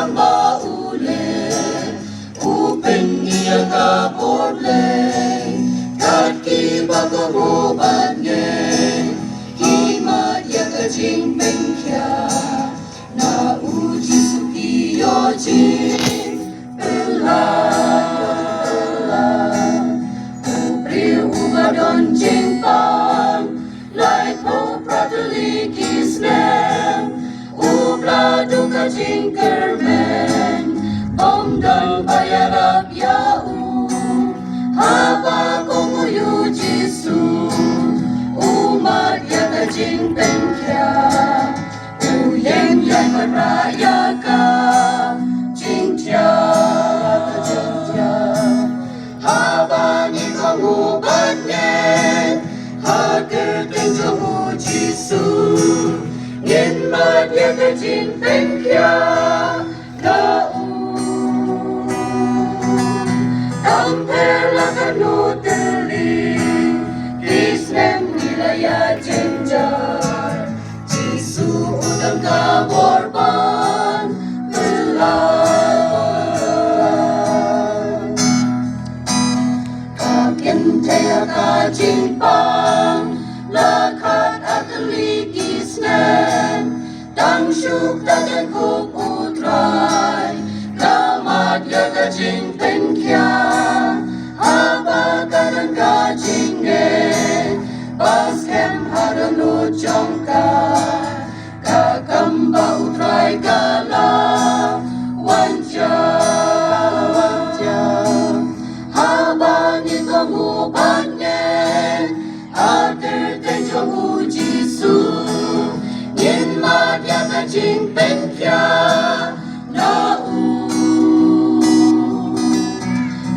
ang mauli upin niya kapurleng kat kibago ruban niya himat ya kajing bengkya na uji sukiyo jing pelan upriu ubadon jing pang lai po pratuli kisnem ubla duka jing kermen bom dan bayarap yau haba konguyu jisu umat ya kajing bengkya uyeng yai meraya ka jingtia haba ni konguban nyen hadir kenjong jisu nyen mat ya kajing bengkya ka Tampela kanuteli Kisnem wilayah jenjar Jisu udang kaborban Belan Kakin taya kajimpang Lakat ateli kisnem Tang syuk tajan kuputrai Kamat ya kajing pengkya Haba kadang kajing Baskem hadanu jongka Kakamba utrai kala Wanja Haba ni kongubannya Adir tenjong ujisu Nyen mat ya kajing pengkya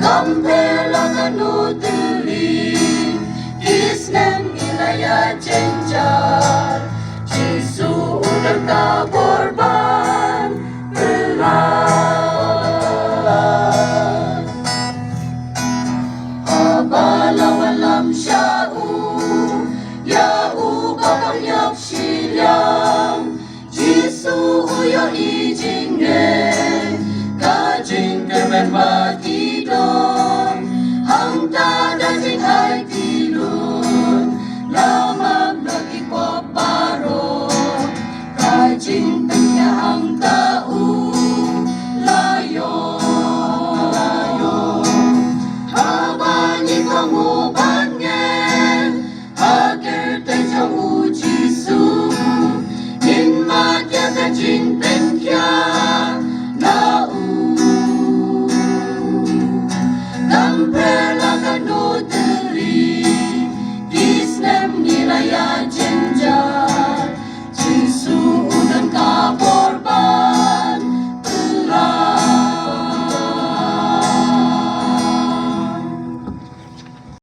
Kampela kanuteli Kisnem wilayah jenjar Jisu udang kaborban Belan Abalawan lam syau Yau babang yak silyang Jisu uyo ijingnya Kajing kemen mati dong Hang tada jing hai tilun Lama lagi pop baro Kajing tengnya hang tada